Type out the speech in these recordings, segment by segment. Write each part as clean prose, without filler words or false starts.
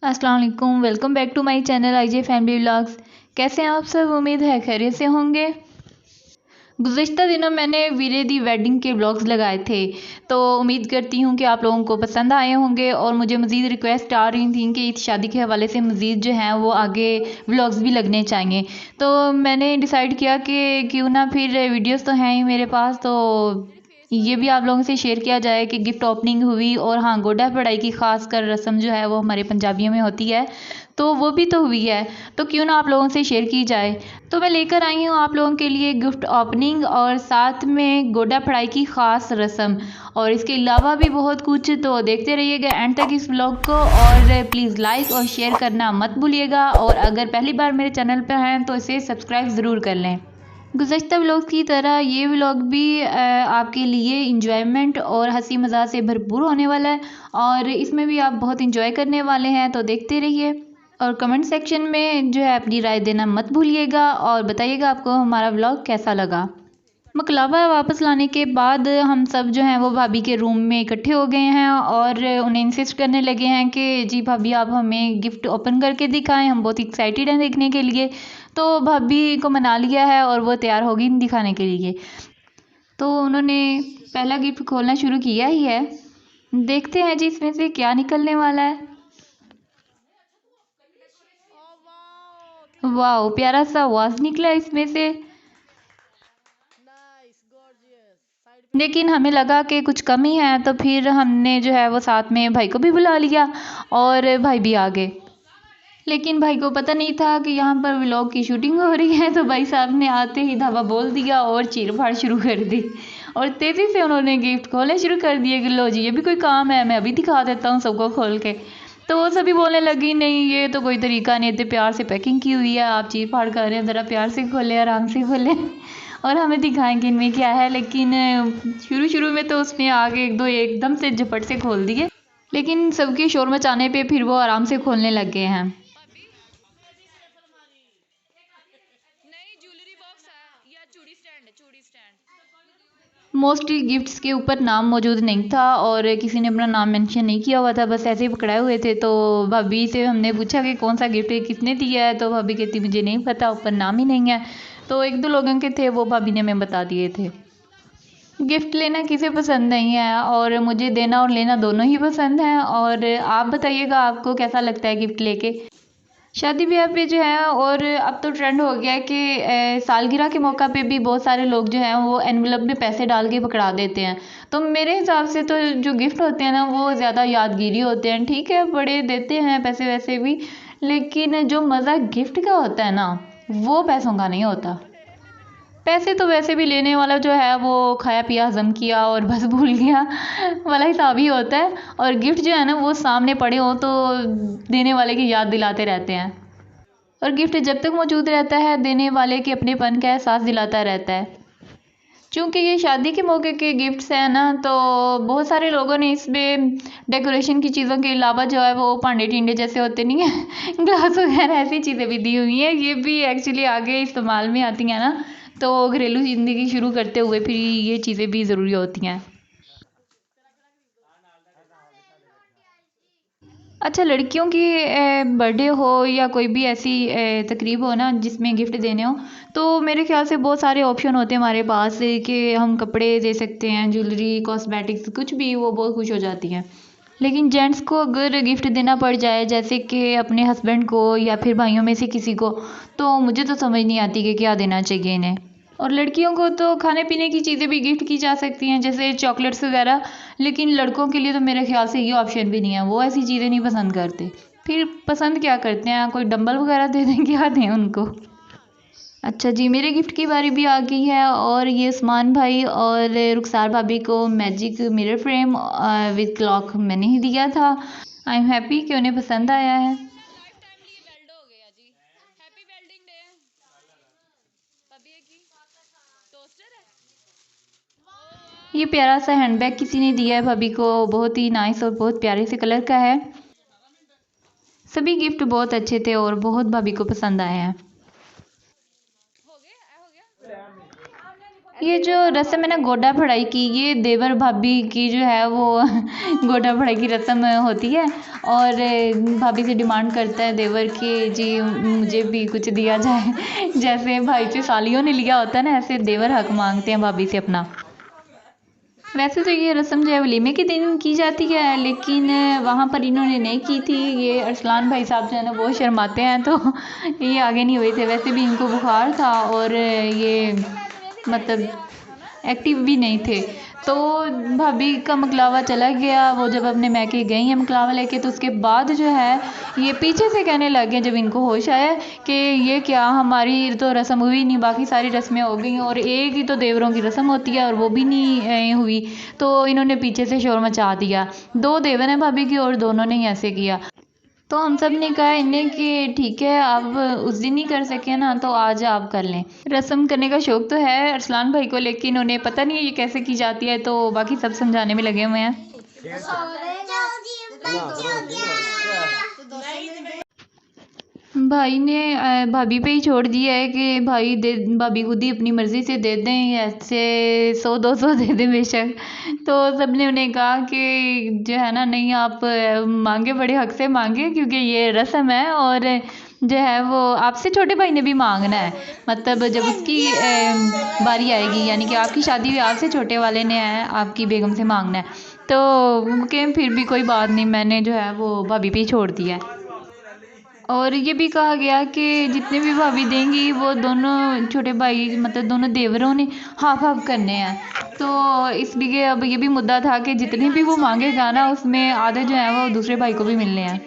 अस्सलाम वालेकुम, welcome back to my channel IJ family vlogs. कैसे हैं आप सब? उम्मीद है खैरियत से होंगे। गुज़िश्ता दिनों मैंने वीरे दी वेडिंग के व्लॉग्स लगाए थे, तो उम्मीद करती हूँ कि आप लोगों को पसंद आए होंगे। और मुझे मज़ीद रिक्वेस्ट आ रही थी कि इस शादी के हवाले से मज़ीद जो है वो आगे व्लॉग्स भी लगने चाहिए। तो मैंने डिसाइड किया कि क्यों ना फिर वीडियोस तो हैं ही मेरे पास, तो ये भी आप लोगों से शेयर किया जाए कि गिफ्ट ओपनिंग हुई। और हाँ, गोडा पढ़ाई की खास कर रस्म जो है वो हमारे पंजाबियों में होती है, तो वो भी तो हुई है, तो क्यों ना आप लोगों से शेयर की जाए। तो मैं लेकर आई हूँ आप लोगों के लिए गिफ्ट ओपनिंग और साथ में गोडा पढ़ाई की ख़ास रस्म, और इसके अलावा भी बहुत कुछ। तो देखते रहिएगा एंड तक इस व्लॉग को, और प्लीज़ लाइक और शेयर करना मत भूलिएगा। और अगर पहली बार मेरे चैनल पर हैं तो इसे सब्सक्राइब ज़रूर कर लें। गुज़श्ता व्लॉग की तरह ये व्लॉग भी आपके लिए इंजॉयमेंट और हंसी मज़ाक से भरपूर होने वाला है, और इसमें भी आप बहुत इंजॉय करने वाले हैं। तो देखते रहिए और कमेंट सेक्शन में जो है अपनी राय देना मत भूलिएगा, और बताइएगा आपको हमारा व्लॉग कैसा लगा। मकलावा वापस लाने के बाद हम सब जो हैं वो भाभी के रूम में इकट्ठे हो गए हैं, और उन्हें इंसिस्ट करने लगे हैं कि जी भाभी आप हमें गिफ्ट ओपन करके दिखाएं, हम बहुत एक्साइटेड हैं देखने के लिए। तो भाभी को मना लिया है और वो तैयार होगी दिखाने के लिए। तो उन्होंने पहला गिफ्ट खोलना शुरू किया ही है। देखते हैं जी इसमें से क्या निकलने वाला है। वाह, प्यारा सा आवाज निकला इसमें से। लेकिन हमें लगा कि कुछ कमी है, तो फिर हमने जो है वो साथ में भाई को भी बुला लिया, और भाई भी आ गए। लेकिन भाई को पता नहीं था कि यहाँ पर व्लॉग की शूटिंग हो रही है, तो भाई साहब ने आते ही धावा बोल दिया और चीर फाड़ शुरू कर दी, और तेज़ी से उन्होंने गिफ्ट खोलने शुरू कर दिए कि लो जी ये भी कोई काम है, मैं अभी दिखा देता हूँ सबको खोल के। तो वो सभी बोलने लगी नहीं ये तो कोई तरीका नहीं, इतने प्यार से पैकिंग की हुई है, आप चीर फाड़ कर रहे हैं, ज़रा प्यार से खोले, आराम से खोले और हमें दिखाएं कि इनमें क्या है। लेकिन शुरू शुरू में तो उसने आगे एक दो एकदम से झपट से खोल दिए, लेकिन सबके शोर मचाने पे फिर वो आराम से खोलने लग गए हैं। मोस्टली गिफ्ट्स के ऊपर नाम मौजूद नहीं था, और किसी ने अपना नाम मेंशन नहीं किया हुआ था, बस ऐसे ही पकड़ाए हुए थे। तो भाभी से हमने पूछा कि कौन सा गिफ्ट है, किसने दिया है, तो भाभी कहती मुझे नहीं पता, ऊपर नाम ही नहीं है। तो एक दो लोगों के थे, वो भाभी ने हमें बता दिए थे। गिफ्ट लेना किसे पसंद नहीं है, और मुझे देना और लेना दोनों ही पसंद है। और आप बताइएगा आपको कैसा लगता है गिफ्ट लेके। शादी ब्याह पे जो है, और अब तो ट्रेंड हो गया है कि सालगिरह के मौका पे भी बहुत सारे लोग जो हैं वो एनवलप में पैसे डाल के पकड़ा देते हैं। तो मेरे हिसाब से तो जो गिफ्ट होते हैं ना वो ज़्यादा यादगिरी होते हैं। ठीक है, बड़े देते हैं पैसे वैसे भी, लेकिन जो मज़ा गिफ्ट का होता है ना वो पैसों का नहीं होता। पैसे तो वैसे भी लेने वाला जो है वो खाया पिया हजम किया और बस भूल गया वाला हिसाब ही होता है, और गिफ्ट जो है ना वो सामने पड़े हों तो देने वाले की याद दिलाते रहते हैं। और गिफ्ट जब तक मौजूद रहता है देने वाले के अपनेपन का एहसास दिलाता रहता है। चूँकि ये शादी के मौके के गिफ्ट्स हैं ना, तो बहुत सारे लोगों ने इसमें डेकोरेशन की चीज़ों के अलावा जो है वो पांडे टिंडे जैसे होते नहीं है ग्लास वगैरह ऐसी चीज़ें भी दी हुई हैं। ये भी एक्चुअली आगे इस्तेमाल में आती हैं ना, तो घरेलू ज़िंदगी शुरू करते हुए फिर ये चीज़ें भी ज़रूरी होती हैं। अच्छा, लड़कियों की बर्थडे हो या कोई भी ऐसी तकरीब हो ना जिसमें गिफ्ट देने हो, तो मेरे ख्याल से बहुत सारे ऑप्शन होते हैं हमारे पास कि हम कपड़े दे सकते हैं, ज्वेलरी, कॉस्मेटिक्स, कुछ भी, वो बहुत खुश हो जाती हैं। लेकिन जेंट्स को अगर गिफ्ट देना पड़ जाए, जैसे कि अपने हस्बैंड को या फिर भाइयों में से किसी को, तो मुझे तो समझ नहीं आती कि क्या देना चाहिए इन्हें। और लड़कियों को तो खाने पीने की चीज़ें भी गिफ्ट की जा सकती हैं, जैसे चॉकलेट्स वगैरह। लेकिन लड़कों के लिए तो मेरे ख्याल से ये ऑप्शन भी नहीं है, वो ऐसी चीज़ें नहीं पसंद करते। फिर पसंद क्या करते हैं, कोई डंबल वगैरह दे दें, क्या दें उनको। अच्छा जी, मेरे गिफ्ट की बारी भी आ गई है, और ये उस्मान भाई और रुखसार भाभी को magic mirror frame with clock मैंने ही दिया था। आई एम हैप्पी कि उन्हें पसंद आया है। ये प्यारा सा हैंडबैग किसी ने दिया है भाभी को, बहुत ही नाइस और बहुत प्यारे से कलर का है। सभी गिफ्ट बहुत अच्छे थे और बहुत भाभी को पसंद आए हैं। ये जो रस्म है ना गोटा फड़ाई की, ये देवर भाभी की जो है वो गोटा फड़ाई की रस्म होती है। और भाभी से डिमांड करता है देवर कि जी मुझे भी कुछ दिया जाए। जैसे भाई से सालियों ने लिया होता है ना, ऐसे देवर हक मांगते हैं भाभी से अपना। वैसे तो ये रस्म जो है वलीमे के दिन की जाती है, लेकिन वहाँ पर इन्होंने नहीं की थी। ये अरसलान भाई साहब जो है ना वो शर्माते हैं, तो ये आगे नहीं हुए थे। वैसे भी इनको बुखार था और ये मतलब एक्टिव भी नहीं थे। तो भाभी का मकलावा चला गया। वो जब अपने मैके गई हैं मकलावा लेके, तो उसके बाद जो है ये पीछे से कहने लगे जब इनको होश आया कि ये क्या, हमारी तो रस्म हुई नहीं, बाकी सारी रस्में हो गई और एक ही तो देवरों की रस्म होती है और वो भी नहीं हुई। तो इन्होंने पीछे से शोर मचा दिया। दो देवर हैं भाभी की और दोनों ने ही ऐसे किया। तो हम सब ने कहा इन्हें कि ठीक है, आप उस दिन ही कर सके ना, तो आज आप कर लें। रस्म करने का शौक तो है अरसलान भाई को, लेकिन उन्हें पता नहीं है ये कैसे की जाती है, तो बाकी सब समझाने में लगे हुए हैं। भाई ने भाभी पे ही छोड़ दिया है कि भाई दे, भाभी खुद ही अपनी मर्ज़ी से दे दें, ऐसे 100-200 दे दें बेशक। तो सब ने उन्हें कहा कि जो है ना, नहीं आप मांगे, बड़े हक से मांगे, क्योंकि ये रस्म है और जो है वो आपसे छोटे भाई ने भी मांगना है। मतलब जब उसकी बारी आएगी, यानी कि आपकी शादी हुई, आपसे छोटे वाले ने है आपकी बेगम से मांगना है। तो कि फिर भी कोई बात नहीं, मैंने जो है वो भाभी पे ही छोड़ दिया है। और ये भी कहा गया कि जितने भी भाभी देंगी वो दोनों छोटे भाई, मतलब दोनों देवरों ने हाफ हाफ करने हैं। तो इसलिए अब ये भी मुद्दा था कि जितने भी वो मांगेगा ना, उसमें आधे जो है वो दूसरे भाई को भी मिलने हैं।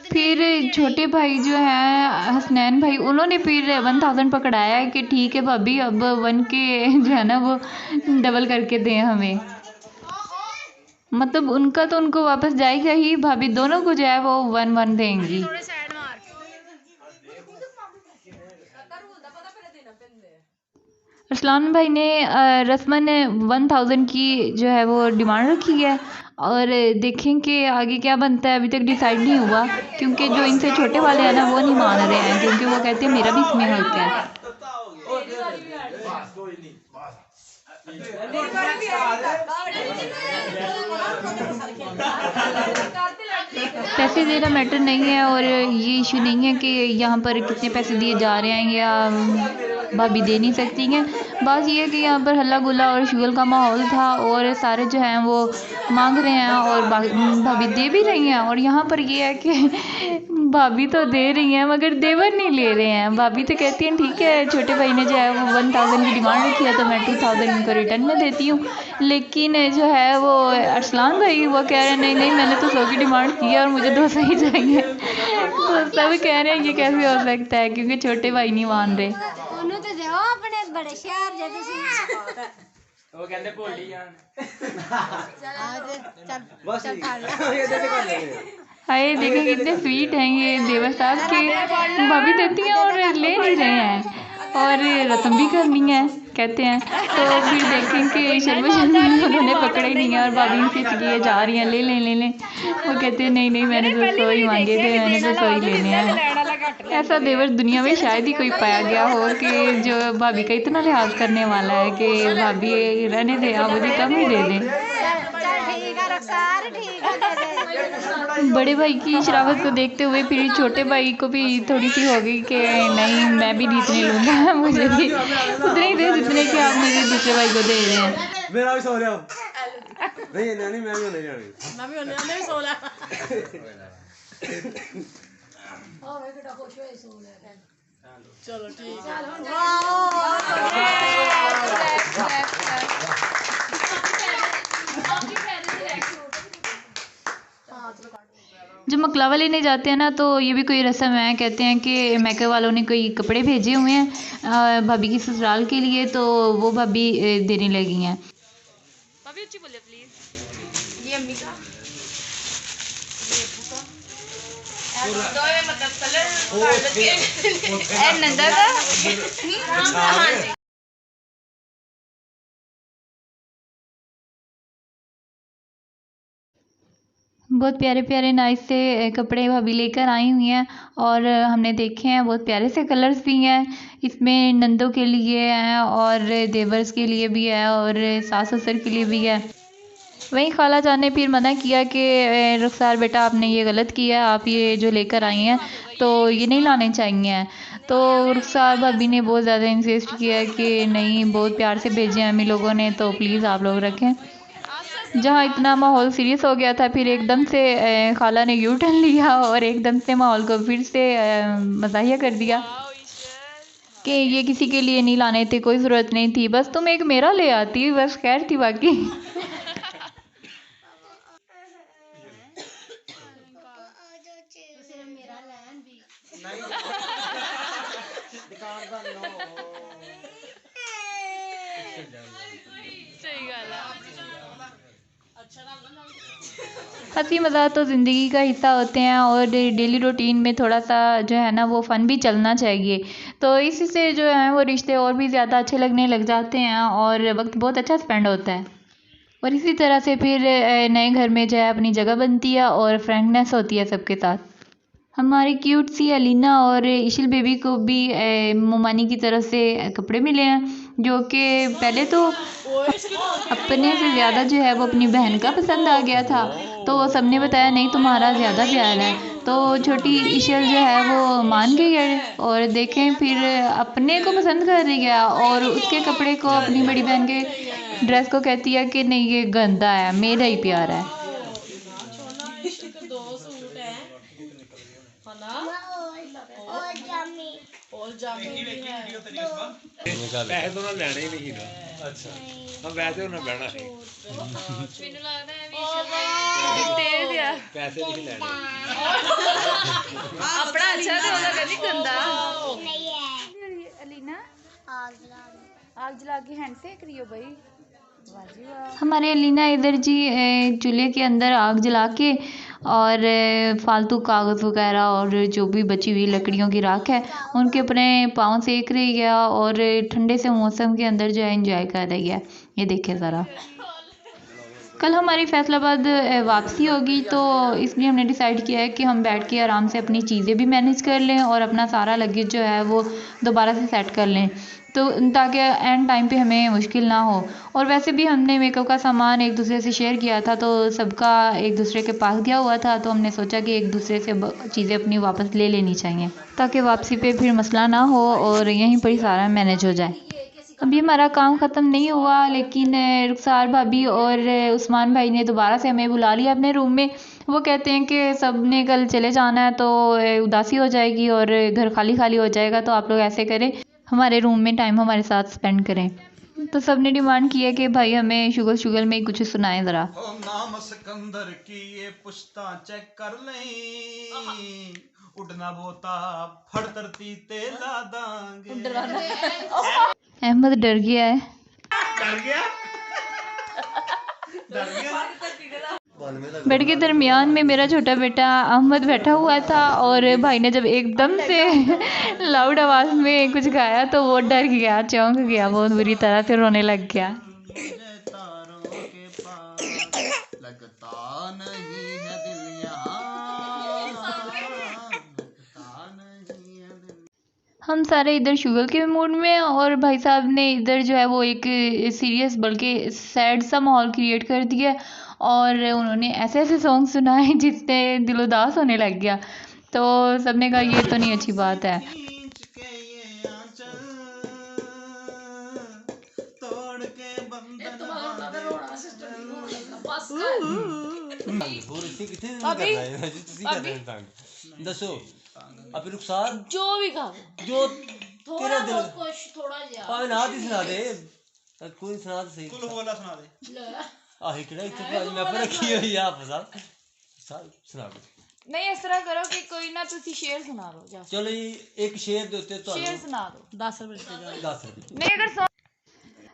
फिर छोटे भाई जो हैं हसनैन भाई, उन्होंने फिर 1000 पकड़ाया है कि ठीक है भाभी, अब 1 के जो है ना वो डबल करके दें हमें। मतलब उनका तो उनको वापस जाएगा ही, भाभी दोनों को जो है वो 1-1 देंगी। अरसलान भाई ने रस्मन 1000 की जो है वो डिमांड रखी है। और देखें कि आगे क्या बनता है, अभी तक डिसाइड नहीं हुआ, क्योंकि जो इनसे छोटे वाले हैं ना वो नहीं मान रहे हैं, क्योंकि वो कहते हैं मेरा भी इसमें हक है। पैसे देना मैटर नहीं है, और ये इशू नहीं है कि यहाँ पर कितने पैसे दिए जा रहे हैं या भाभी दे नहीं सकती हैं। बात ये है कि यहाँ पर हल्ला गुल्ला और शुगल का माहौल था, और सारे जो हैं वो मांग रहे हैं और भाभी दे भी रही हैं। और यहाँ पर ये है कि भाभी तो दे रही हैं मगर देवर नहीं ले रहे हैं। भाभी तो कहती हैं ठीक है, छोटे भाई ने जो है वो 1000 की डिमांड रखी है तो मैं 2000 उनको रिटर्न में देती हूँ। लेकिन जो है वो अरसलान भाई वो कह रहे हैं नहीं नहीं, मैंने तो 100 की डिमांड की है और मुझे 200 ही चाहिए। तो सब कह रहे हैं ये कैसे हो सकता है, क्योंकि छोटे भाई नहीं मान रहे। वो कहते भोली जान हाय देखें कितने स्वीट हैं ये देवर साहब के, भाभी देती हैं और ले नहीं रहे हैं, और रस्म भी करनी है कहते हैं। तो फिर देखें कि शर्मा उन्होंने पकड़े ही नहीं है और भाभी इनसे इसलिए जा रही हैं ले लें ले लें। वो कहते हैं नहीं नहीं, मैंने तो 100 ही मांगे थे, मैंने तो 100 ही लेने हैं। ऐसा देवर दुनिया में शायद ही कोई पाया गया हो कि जो भाभी का इतना लिहाज करने वाला है कि भाभी रहने दे, आप मुझे कम ही दे दें। बड़े भाई की शरारत को देखते हुए फिर छोटे भाई को भी थोड़ी सी हो गई कि नहीं, मैं भी इतने लूँगा, मुझे भी उतने ही दे जितने कि आप मुझे दूसरे भाई को दे रहे हैं। मेरा भी सो रहा नहीं नानी, मैं भी होने जानी, मैं भी होने भी सो रहा। चलो ठीक है। जब मकलावा लेने जाते हैं ना, तो ये भी कोई रस्म है। कहते हैं कि मैके वालों ने कोई कपड़े भेजे हुए हैं भाभी की ससुराल के लिए, तो वो भाभी देने लगी हैं। भाभी अच्छी बोले प्लीज। ये अम्मी का मतलब कलर नंदा का। हाँ जी। बहुत प्यारे प्यारे नाइस से कपड़े भाभी लेकर आई हुई हैं और हमने देखे हैं, बहुत प्यारे से कलर्स भी हैं इसमें। नंदों के लिए हैं और देवर्स के लिए भी है और सास ससुर के लिए भी है। वहीं खाला जान ने फिर मना किया कि रुखसार बेटा आपने ये गलत किया, आप ये जो लेकर आई हैं तो ये नहीं लाने चाहिए। तो रुखसार भाभी ने बहुत ज़्यादा इंसिस्ट किया कि नहीं, बहुत प्यार से भेजे हैं हम ही लोगों ने, तो प्लीज़ आप लोग रखें। जहाँ इतना माहौल सीरियस हो गया था, फिर एकदम से खाला ने यू टर्न लिया और एकदम से माहौल को फिर से मज़ाहिया कर दिया कि ये किसी के लिए नहीं लाने थे, कोई ज़रूरत नहीं थी, बस तुम एक मेरा ले आती, बस खैर थी बाकी। हंसी मज़ाक तो ज़िंदगी का हिस्सा होते हैं और डेली रूटीन में थोड़ा सा जो है ना वो फ़न भी चलना चाहिए। तो इसी से जो है वो रिश्ते और भी ज़्यादा अच्छे लगने लग जाते हैं और वक्त बहुत अच्छा स्पेंड होता है। और इसी तरह से फिर नए घर में जो है अपनी जगह बनती है और फ्रेंडनेस होती है सबके साथ। हमारी क्यूट सी अलीना और इशिल बेबी को भी मोमानी की तरफ से कपड़े मिले हैं, जो कि पहले तो अपने से ज़्यादा जो है वो अपनी बहन का पसंद आ गया था। तो सबने बताया नहीं तुम्हारा ज़्यादा प्यार है, तो छोटी इशिल जो है वो मान गई है और देखें फिर अपने को पसंद कर रही है और उसके कपड़े को अपनी बड़ी बहन के ड्रेस को कहती है कि नहीं ये गंदा है, मेरा ही प्यार है। पैसे तो उन्होंने लेने ही नहीं ना। अच्छा हम वैसे उन्हें बहना है, पैसे नहीं लेने अपना अच्छा तो होगा नहीं गंदा। अलीना आग जला के हैंड सेक रही हो भाई। हमारे अलीना इधर जी चूल्हे के अंदर आग जला के और फालतू कागज़ वगैरह और जो भी बची हुई लकड़ियों की राख है उनके अपने पाँव सेक रही है और ठंडे से मौसम के अंदर जो है एंजॉय कर रही है। ये देखिए ज़रा। कल हमारी फैसलाबाद वापसी होगी, तो इसलिए हमने डिसाइड किया है कि हम बैठ के आराम से अपनी चीज़ें भी मैनेज कर लें और अपना सारा लगेज जो है वो दोबारा से सेट कर लें, तो ताकि एंड टाइम पे हमें मुश्किल ना हो। और वैसे भी हमने मेकअप का सामान एक दूसरे से शेयर किया था, तो सबका एक दूसरे के पास दिया हुआ था, तो हमने सोचा कि एक दूसरे से चीज़ें अपनी वापस ले लेनी चाहिए ताकि वापसी पे फिर मसला ना हो और यहीं पर ही सारा मैनेज हो जाए। अभी हमारा काम ख़त्म नहीं हुआ, लेकिन रुखसार भाभी और उस्मान भाई ने दोबारा से हमें बुला लिया अपने रूम में। वो कहते हैं कि सब ने कल चले जाना है तो उदासी हो जाएगी और घर खाली खाली हो जाएगा, तो आप लोग ऐसे करें हमारे रूम में टाइम हमारे साथ स्पेंड करें। तो सब ने डिमांड की है कि भाई हमें शुगर शुगर में कुछ सुनाएं ज़रा। नाम सिकंदर की ये पुश्ता चेक कर लें, उड़ना बोता फड़ तरती तेला दांगे। अहमद डर गया है। डर गया डर गया। बेड के दरमियान में मेरा छोटा बेटा अहमद बैठा हुआ था और भाई ने जब एकदम से लाउड आवाज़ में कुछ गाया तो वो डर गया, चौंक गया, बहुत बुरी तरह से रोने लग गया। तारों के पास लगता नहीं है दिल यहाँ, लगता नहीं है दिल। हम सारे इधर शुगर के मूड में और भाई साहब ने इधर जो है वो एक सीरियस बल्कि सैड सा माहौल क्रिएट कर दिया और उन्होंने ऐसे ऐसे सॉन्ग सुनाए जिससे दिल उदास होने लग गया। तो सबने कहा ये तो नहीं अच्छी बात है। खींच के ये आंचल तोड़ के बंधन दसो अभी रुखसार जो भी खा जो थोड़ा बहुत कुछ थोड़ा जा भावे ना ही सुना दे, कोई सुना तो सही। कुल बोला सुना दे। आही किड़ा इत्थे मैं पर रखी हुई है आप साहब सुना दो। नहीं इस तरह करो कि कोई ना तुसी शेर सुना दो जा। चलो जी एक शेर देते तो शेर सुना दो 10 रुपए दे 10 रुपए। नहीं अगर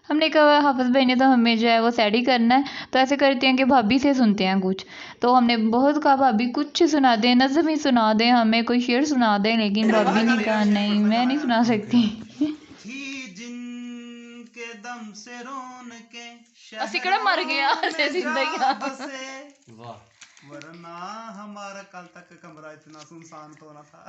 हमने कहा हाफिज़ भाई ने तो हमें जो है वो सैड ही करना है, तो ऐसे करते हैं कि भाभी से सुनते हैं कुछ। तो हमने बहुत कहा भाभी कुछ सुना दें, नज़म ही सुना दें, हमें कोई शेर सुना दें, लेकिन भाभी ने कहा नहीं मैं नहीं सुना सकती। थी जिनके दम से रोन के असी कड़ा मर गया जिंदगी बसे वाह वरना हमारा कल तक कमरा इतना सुनसान तो ना था।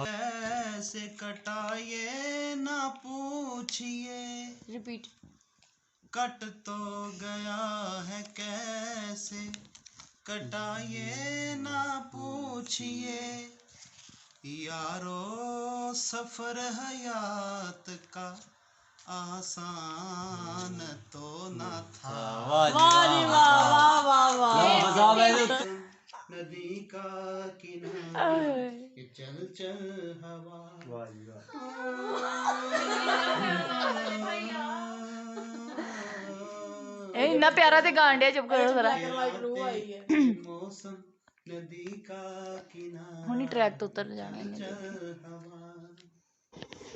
ऐसे कटाए ना पूछिए, रिपीट। कट तो गया है कैसे, कटाए ना पूछिए, यारो सफर हयात का आसान तो ना था। नदी का किनारा ये चल चल हवा। इन्ना प्यारा ते गान डे, चुप करो जरा। मौसम नदी का किनारा हुनी ट्रैक तो उतर जाना है। चल हवा।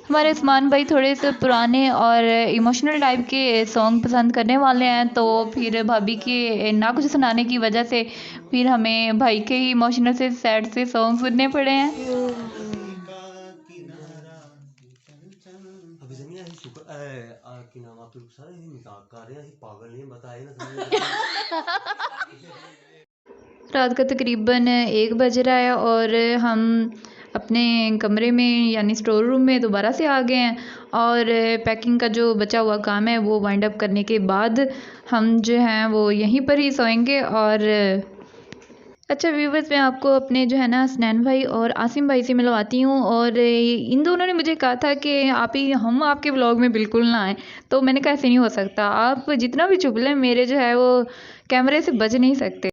हमारे उस्मान भाई थोड़े से पुराने और इमोशनल टाइप के सॉन्ग पसंद करने वाले हैं, तो फिर भाभी के ना कुछ सुनाने की वजह से फिर हमें भाई के ही इमोशनल से सैड से सॉन्ग सुनने पड़े हैं। अभी जमीन ऐसी शुक्र कि नाम आप लोग सारे ही निकाह कर रहे हैं, पागल नहीं बताए ना। रात का तकरीबन 1 बज रहा है और हम अपने कमरे में यानी स्टोर रूम में दोबारा से आ गए हैं, और पैकिंग का जो बचा हुआ काम है वो वाइंड अप करने के बाद हम जो हैं वो यहीं पर ही सोएंगे। और अच्छा व्यूवर्स, मैं आपको अपने जो है ना हसनैन भाई और आसिम भाई से मिलवाती हूँ। और इन दोनों ने मुझे कहा था कि हम आपके व्लॉग में बिल्कुल ना आएँ, तो मैंने कहा ऐसे नहीं हो सकता, आप जितना भी चुप लें मेरे जो है वो कैमरे से बच नहीं सकते।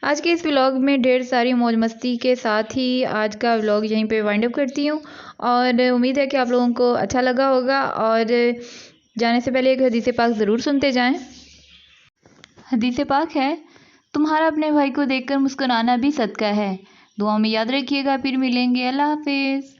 आज के इस व्लॉग में ढेर सारी मौज मस्ती के साथ ही आज का व्लॉग यहीं पे वाइंड अप करती हूँ, और उम्मीद है कि आप लोगों को अच्छा लगा होगा। और जाने से पहले एक हदीस पाक ज़रूर सुनते जाएं। हदीस पाक है, तुम्हारा अपने भाई को देखकर मुस्कुराना भी सदका है। दुआ में याद रखिएगा, फिर मिलेंगे। अल्लाह हाफिज़।